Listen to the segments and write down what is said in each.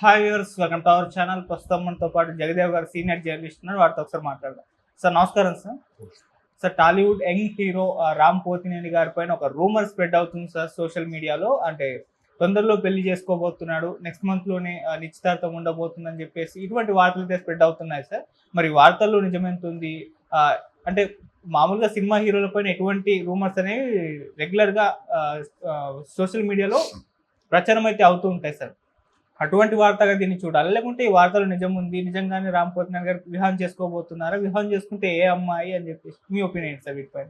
Hi viewers, welcome to our channel. ప్రస్తుతం మనతో పాటు జగదేవ్ గారు సీనియర్ జర్నలిస్ట్ ఉన్నారు. వారితో ఒకసారి మాట్లాడదాం. సార్ నమస్కారం sir. Sir Tollywood young hero Ram Pothineni గారి పైన ఒక రూమర్ స్ప్రెడ్ అవుతుంది సార్ సోషల్ మీడియాలో. అంటే తొందరలో పెళ్లి చేసుకోబోతున్నాడు, నెక్స్ట్ మంత్ లోనే నిశ్చితార్థం ఉండబోతుందని చెప్పేసి ఇటువంటి వార్తలు అయితే స్ప్రెడ్ అవుతున్నాయి సార్. మరి వార్తల్లో నిజమెంత ఉంది? అంటే మామూలుగా సినిమా హీరోల పైన ఎటువంటి రూమర్స్ అనేవి రెగ్యులర్ గా సోషల్ మీడియాలో ప్రచారం అయితే అవుతూ ఉంటాయి సార్. అటువంటి వార్తగా దీన్ని చూడాలి, లేకుంటే ఈ వార్తలు నిజం ఉంది, నిజంగానే రామ్ పోతినేని గారు వివాహం చేసుకోబోతున్నారా, వివాహం చేసుకుంటే ఏ అమ్మాయి అని చెప్పేసి మీ ఒపీనియన్ సార్ వీటిపైన?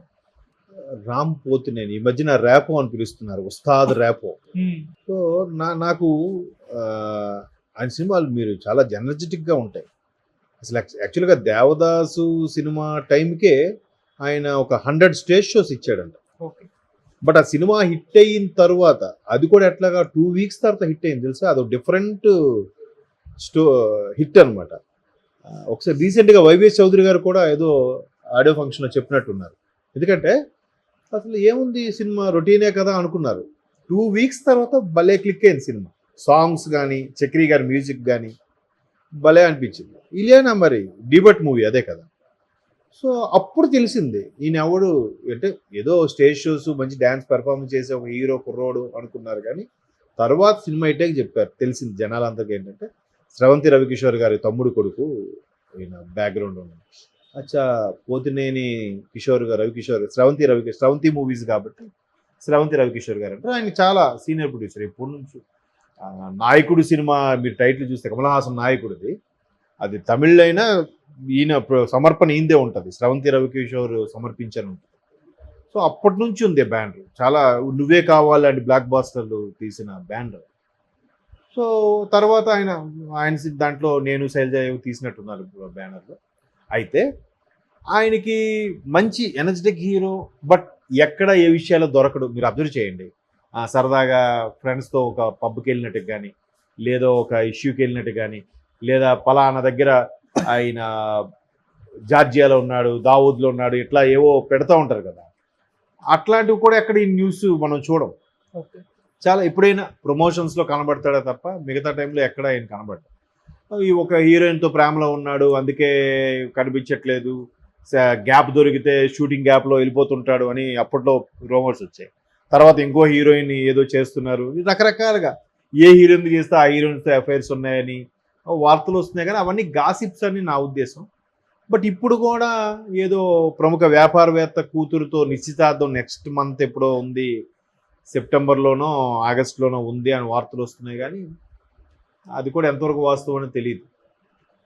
రామ్ పోతినేని ఈ మధ్యన ర్యాపో అని పిలుస్తున్నారు, ఉస్తాద్ ర్యాపో. సో నాకు ఆయన సినిమాలు మీరు చాలా ఎనర్జెటిక్ గా ఉంటాయి. అసలు యాక్చువల్గా దేవదాసు సినిమా టైంకే ఆయన ఒక 100 స్టేజ్ షోస్ ఇచ్చాడంట. ఓకే. బట్ ఆ సినిమా హిట్ అయిన తర్వాత అది కూడా ఎట్లాగా 2 వీక్స్ తర్వాత హిట్ అయింది తెలుసా. అదొక డిఫరెంట్ హిట్ అనమాట. ఒకసారి రీసెంట్గా వైవిఎస్ చౌదరి గారు కూడా ఏదో ఆడియో ఫంక్షన్లో చెప్పినట్టున్నారు. ఎందుకంటే అసలు ఏముంది సినిమా రొటీనే కదా అనుకున్నారు. 2 వీక్స్ తర్వాత భలే క్లిక్ అయింది సినిమా. సాంగ్స్ కానీ, చక్రి గారి మ్యూజిక్ కానీ భలే అనిపించింది. ఇలియానా మరి డిబట్ మూవీ అదే కదా. సో అప్పుడు తెలిసింది ఈయన ఎవడు అంటే, ఏదో స్టేజ్ షోస్ మంచి డ్యాన్స్ పెర్ఫార్మెన్స్ చేసే ఒక హీరో కుర్రోడు అనుకున్నారు. కానీ తర్వాత సినిమా అయితే చెప్పారు, తెలిసింది జనాలందరికీ ఏంటంటే స్రవంతి రవికిషోర్ గారి తమ్ముడు కొడుకు ఈయన బ్యాక్గ్రౌండ్ ఉంది. అచ్చా, పోతినేని కిషోర్ గారు, రవికిషోర్, స్రవంతి మూవీస్ కాబట్టి స్రవంతి రవికిషోర్ గారు అంటే ఆయన చాలా సీనియర్ ప్రొడ్యూసర్. ఎప్పటి నుంచి నాయకుడు సినిమా మీరు టైటిల్ చూస్తే కమల్ హాసన్ నాయకుడిది, అది తమిళ్ అయినా ఈయన సమర్పణ ఈందే ఉంటుంది, స్రవంతి రవికిషోర్ సమర్పించని ఉంటుంది. సో అప్పటి నుంచి ఉంది బ్యానర్. చాలా నువ్వే కావాలని బ్లాక్ బాస్టర్లు తీసిన బ్యానర్. సో తర్వాత ఆయన దాంట్లో నేను శైలజ తీసినట్టున్నారు బ్యానర్లో. అయితే ఆయనకి మంచి ఎనర్జెటిక్ హీరో, బట్ ఎక్కడ ఏ విషయాల్లో దొరకడు. మీరు అబ్జర్వ్ చేయండి. సరదాగా ఫ్రెండ్స్తో ఒక పబ్కి వెళ్ళినట్టు కానీ, లేదో ఒక ఇష్యూకి వెళ్ళినట్టు కానీ, లేదా పలానా దగ్గర ఆయన జార్జియాలో ఉన్నాడు, దావూద్లో ఉన్నాడు, ఇట్లా ఏవో పెడతా ఉంటారు కదా. అట్లాంటివి కూడా ఎక్కడ ఈ న్యూస్ మనం చూడం. చాలా ఎప్పుడైనా ప్రమోషన్స్లో కనబడతాడే తప్ప మిగతా టైంలో ఎక్కడ ఆయన కనబడతాడు. ఈ ఒక హీరోయిన్తో ప్రేమలో ఉన్నాడు, అందుకే కనిపించట్లేదు, గ్యాప్ దొరికితే షూటింగ్ గ్యాప్లో వెళ్ళిపోతుంటాడు అని అప్పట్లో రూమర్స్ వచ్చాయి. తర్వాత ఇంకో హీరోయిన్ ఏదో చేస్తున్నారు, రకరకాలుగా ఏ హీరోయిన్ చేస్తే ఆ హీరోయిన్తో అఫైర్స్ ఉన్నాయని వార్తలు వస్తున్నాయి. కానీ అవన్నీ గాసిప్స్ అని నా ఉద్దేశం. బట్ ఇప్పుడు కూడా ఏదో ప్రముఖ వ్యాపారవేత్త కూతురుతో నిశ్చితార్థం నెక్స్ట్ మంత్ ఎప్పుడో ఉంది, సెప్టెంబర్లోనో ఆగస్టులోనో ఉంది అని వార్తలు వస్తున్నాయి. కానీ అది కూడా ఎంతవరకు వాస్తవం అని తెలియదు.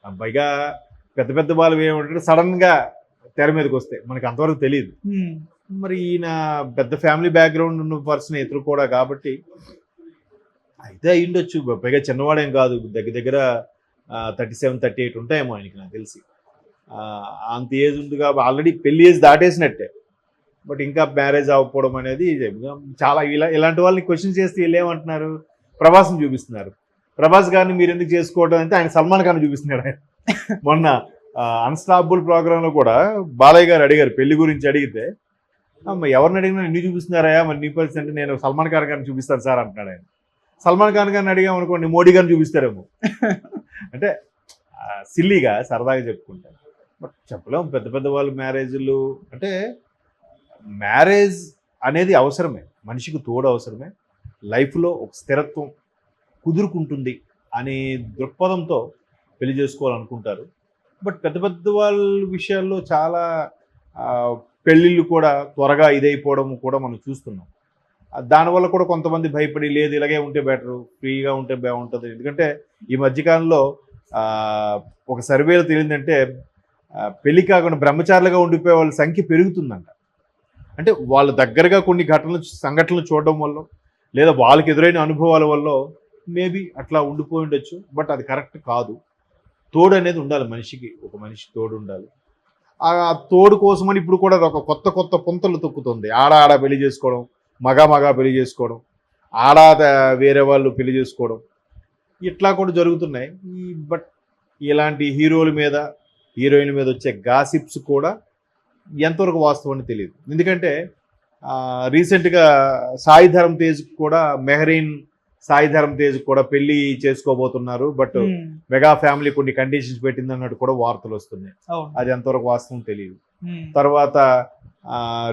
పైగా పెద్ద పెద్ద వాళ్ళు ఏమంటారు, సడన్గా తెర మీదకి వస్తే మనకి అంతవరకు తెలియదు. మరి ఈయన పెద్ద ఫ్యామిలీ బ్యాక్గ్రౌండ్ ఉన్న పర్సన్ ఎదురు కూడా కాబట్టి అయితే అయ్యుండొచ్చు. పైగా చిన్నవాడేం కాదు, దగ్గర దగ్గర 37-38 ఉంటాయేమో ఆయనకి నాకు తెలిసి. అంత ఏజ్ ఉంది కాబట్టి ఆల్రెడీ పెళ్లి ఏజ్ దాటేసినట్టే. బట్ ఇంకా మ్యారేజ్ అవ్వకపోవడం అనేది చాలా ఇలాంటి వాళ్ళని క్వశ్చన్ చేస్తే వీళ్ళు ఏమంటున్నారు, ప్రభాస్ని చూపిస్తున్నారు. ప్రభాస్ గారిని మీరు ఎందుకు చేసుకోవడం అంటే ఆయన సల్మాన్ ఖాన్ చూపిస్తున్నాడు. ఆయన మొన్న అన్స్టాపబుల్ ప్రోగ్రాంలో కూడా బాలయ్య గారు అడిగారు, పెళ్లి గురించి అడిగితే, ఎవరిని అడిగినా నిన్ను చూపిస్తున్నారా, మరి నీ పరిస్థితి అంటే నేను సల్మాన్ ఖాన్ గారిని చూపిస్తాను సార్ అంటున్నాడు ఆయన. సల్మాన్ ఖాన్ గారిని అడిగామనుకోండి మోడీ గారిని చూపిస్తారేమో. అంటే సిల్లీగా సరదాగా చెప్పుకుంటారు. బట్ చెప్పలేము, పెద్ద పెద్ద వాళ్ళు మ్యారేజ్లు అంటే మ్యారేజ్ అనేది అవసరమే, మనిషికి తోడు అవసరమే, లైఫ్లో ఒక స్థిరత్వం కుదురుకుంటుంది అనే దృక్పథంతో పెళ్లి చేసుకోవాలనుకుంటారు. బట్ పెద్ద పెద్ద వాళ్ళ విషయాల్లో చాలా పెళ్ళిళ్ళు కూడా త్వరగా ఇదైపోవడం కూడా మనం చూస్తున్నాం. దానివల్ల కూడా కొంతమంది భయపడి, లేదు ఇలాగే ఉంటే బెటరు, ఫ్రీగా ఉంటే బాగుంటుంది. ఎందుకంటే ఈ మధ్యకాలంలో ఒక సర్వేలో తెలియదంటే పెళ్లి కాకుండా బ్రహ్మచారులుగా ఉండిపోయే వాళ్ళ సంఖ్య పెరుగుతుందంట. అంటే వాళ్ళ దగ్గరగా కొన్ని సంఘటనలు చూడడం వల్ల, లేదా వాళ్ళకి ఎదురైన అనుభవాల వల్ల మేబీ అట్లా ఉండిపోయి ఉండొచ్చు. బట్ అది కరెక్ట్ కాదు. తోడు అనేది ఉండాలి మనిషికి, ఒక మనిషి తోడు ఉండాలి. ఆ తోడు కోసమని ఇప్పుడు కూడా ఒక కొత్త కొత్త పుంతలు తొక్కుతుంది. ఆడ పెళ్లి చేసుకోవడం, మగ పెళ్లి చేసుకోవడం, వేరే వాళ్ళు పెళ్లి చేసుకోవడం, ఇట్లా కూడా జరుగుతున్నాయి. బట్ ఇలాంటి హీరోల మీద, హీరోయిన్ మీద వచ్చే గాసిప్స్ కూడా ఎంతవరకు వాస్తవం అని తెలియదు. ఎందుకంటే రీసెంట్గా సాయి ధరమ్ తేజ్ కూడా మెహరీన్ సాయి ధరమ్ తేజ్ కూడా పెళ్లి చేసుకోబోతున్నారు, బట్ మెగా ఫ్యామిలీ కొన్ని కండిషన్స్ పెట్టింది అన్నట్టు కూడా వార్తలు వస్తున్నాయి. అవును. అది ఎంతవరకు వాస్తవం తెలియదు. ఉమ్. తర్వాత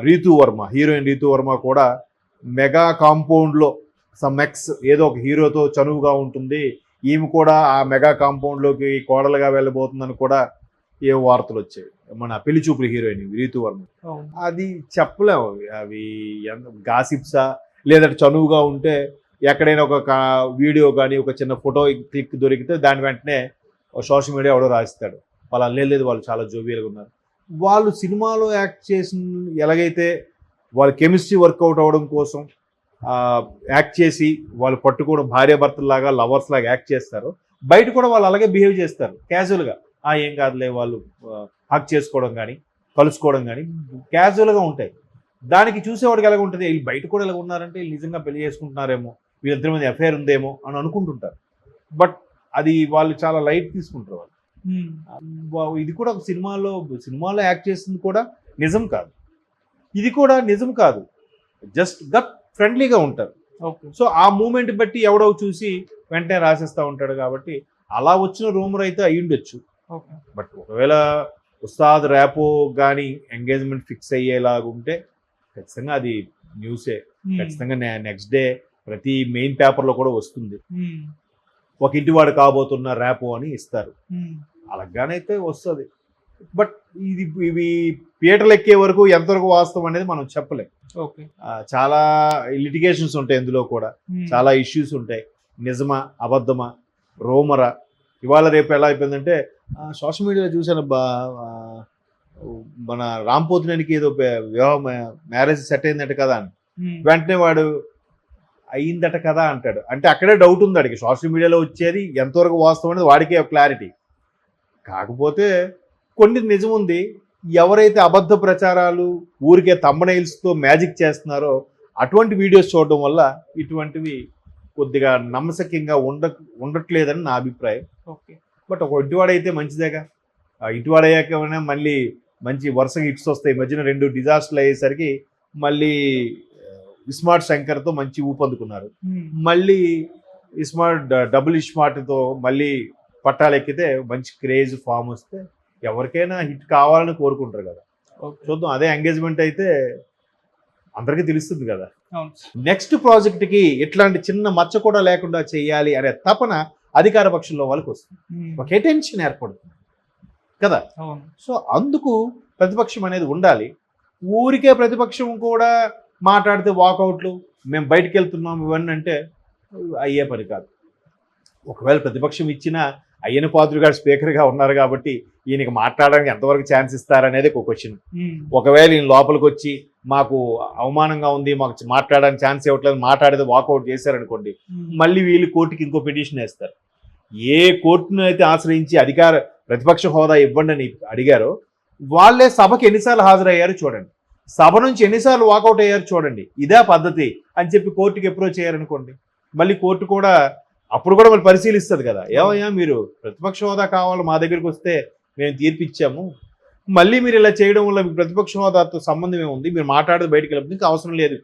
రీతూ వర్మ, హీరోయిన్ రీతూ వర్మ కూడా మెగా కాంపౌండ్లో సమ్ ఎక్స్ ఏదో ఒక హీరోతో చనువుగా ఉంటుంది, ఈమె కూడా ఆ మెగా కాంపౌండ్లోకి కోడలుగా వెళ్ళబోతుందని కూడా ఏ వార్తలు వచ్చాయి. మన పెళ్లి చూపుల హీరోయిన్ రీతూ వర్మ. అవును. అది చెప్పలేము, అవి గాసిప్సా లేదంటే చనువుగా ఉంటే ఎక్కడైనా ఒక వీడియో కానీ ఒక చిన్న ఫోటో క్లిక్ దొరికితే దాని వెంటనే సోషల్ మీడియా ఎవడో రాస్తాడు, వాళ్ళు లేదు వాళ్ళు చాలా జోవియల్గా ఉన్నారు. వాళ్ళు సినిమాలో యాక్ట్ చేసిన ఎలాగైతే వాళ్ళ కెమిస్ట్రీ వర్కౌట్ అవ్వడం కోసం యాక్ట్ చేసి వాళ్ళు పట్టుకోవడం, భార్యాభర్తలాగా లవర్స్ లాగా యాక్ట్ చేస్తారు, బయట కూడా వాళ్ళు అలాగే బిహేవ్ చేస్తారు క్యాజువల్గా. ఏం కాదులే, వాళ్ళు హక్ చేసుకోవడం కానీ కలుసుకోవడం కానీ క్యాజువల్గా ఉంటాయి. దానికి చూసేవాడికి ఎలాగ ఉంటుంది, వీళ్ళు బయట కూడా ఎలాగ ఉన్నారంటే వీళ్ళు నిజంగా పెళ్లి చేసుకుంటున్నారేమో, వీళ్ళిద్దరి మీద ఎఫ్ఐఆర్ ఉందేమో అని అనుకుంటుంటారు. బట్ అది వాళ్ళు చాలా లైట్ తీసుకుంటారు వాళ్ళు. ఇది కూడా ఒక సినిమాలో యాక్ట్ చేసింది కూడా నిజం కాదు, ఇది కూడా నిజం కాదు, జస్ట్ గట్ ఫ్రెండ్లీగా ఉంటారు. సో ఆ మూమెంట్ బట్టి ఎవడో చూసి వెంటనే రాసేస్తూ ఉంటాడు. కాబట్టి అలా వచ్చిన రూమర్ అయితే అయ్యుండొచ్చు. బట్ ఒకవేళ ఉస్తాద్ ర్యాపో కానీ ఎంగేజ్మెంట్ ఫిక్స్ అయ్యేలాగా ఉంటే ఖచ్చితంగా అది న్యూసే. ఖచ్చితంగా నెక్స్ట్ డే ప్రతి మెయిన్ పేపర్లో కూడా వస్తుంది, ఒక ఇంటివాడు కాబోతున్న ర్యాపో అని ఇస్తారు, అలాగానైతే వస్తుంది. బట్ ఇవి పీటలు ఎక్కే వరకు ఎంతవరకు వాస్తవం అనేది మనం చెప్పలేం. చాలా లిటిగేషన్స్ ఉంటాయి, ఇందులో కూడా చాలా ఇష్యూస్ ఉంటాయి. నిజమా అబద్ధమా రోమరా, ఇవాళ రేపు ఎలా అయిపోయిందంటే సోషల్ మీడియాలో చూసాను, మన రామ్ పోతినేనికి ఏదో వివాహం మ్యారేజ్ సెట్ అయిందట కదా అని వెంటనే వాడు అయిందట కదా అంటాడు. అంటే అక్కడే డౌట్ ఉంది వాడికి, సోషల్ మీడియాలో వచ్చేది ఎంతవరకు వాస్తవం అనేది వాడికే క్లారిటీ. కాకపోతే కొన్ని నిజం ఉంది, ఎవరైతే అబద్ధ ప్రచారాలు ఊరికే థంబ్నెయిల్స్తో మ్యాజిక్ చేస్తున్నారో అటువంటి వీడియోస్ చూడడం వల్ల ఇటువంటివి కొద్దిగా నమ్మశక్యంగా ఉండట్లేదని నా అభిప్రాయం. బట్ ఒక ఇంటివాడైతే మంచిదేగా, ఇంటివాడయ్యాక మళ్ళీ మంచి వరుసగా హిట్స్ వస్తాయి. మధ్యన 2 డిజాస్టర్లు అయ్యేసరికి మళ్ళీ ఇస్మార్ట్ శంకర్తో మంచి ఊపందుకున్నారు, మళ్ళీ డబుల్ ఇస్మార్ట్తో మళ్ళీ పట్టాలెక్కితే మంచి క్రేజ్ ఫామ్ వస్తే ఎవరికైనా హిట్ కావాలని కోరుకుంటారు కదా. చూద్దాం, అదే ఎంగేజ్మెంట్ అయితే అందరికీ తెలుస్తుంది కదా. నెక్స్ట్ ప్రాజెక్ట్కి ఇట్లాంటి చిన్న మచ్చ కూడా లేకుండా చేయాలి అనే తపన అధికార పక్షంలో వాళ్ళకి వస్తుంది, ఒక అటెన్షన్ ఏర్పడుతుంది కదా. సో అందుకు ప్రతిపక్షం అనేది ఉండాలి. ఊరికే ప్రతిపక్షం కూడా మాట్లాడితే వాకౌట్లు, మేము బయటకు వెళ్తున్నాం ఇవన్నీ అంటే అయ్యే పని కాదు. ఒకవేళ ప్రతిపక్షం ఇచ్చినా అయ్యన పాత్రుడు గారు స్పీకర్గా ఉన్నారు కాబట్టి ఈయనకి మాట్లాడడానికి ఎంతవరకు ఛాన్స్ ఇస్తారనేది ఒక క్వశ్చన్. ఒకవేళ ఈయన లోపలికి వచ్చి మాకు అవమానంగా ఉంది, మాకు మాట్లాడడానికి ఛాన్స్ ఇవ్వట్లేదు, మాట్లాడేది వాకౌట్ చేశారనుకోండి, మళ్ళీ వీళ్ళు కోర్టుకి ఇంకో పిటిషన్ వేస్తారు. ఏ కోర్టును అయితే ఆశ్రయించి ప్రతిపక్ష హోదా ఇవ్వండి అని అడిగారో వాళ్ళే సభకి ఎన్నిసార్లు హాజరయ్యారు చూడండి, సభ నుంచి ఎన్నిసార్లు వాకౌట్ అయ్యారు చూడండి, ఇదే పద్ధతి అని చెప్పి కోర్టుకి అప్రోచ్ అయ్యారనుకోండి, మళ్ళీ కోర్టు కూడా అప్పుడు కూడా మళ్ళీ పరిశీలిస్తుంది కదా, ఏమయ్యా మీరు ప్రతిపక్ష హోదా కావాలి మా దగ్గరికి వస్తే మేము తీర్పిచ్చాము, మళ్ళీ మీరు ఇలా చేయడం వల్ల మీకు ప్రతిపక్ష హోదాతో సంబంధం ఏముంది, మీరు మాట్లాడేది బయటకు వెళ్ళదు, ఇంకా అవసరం లేదు,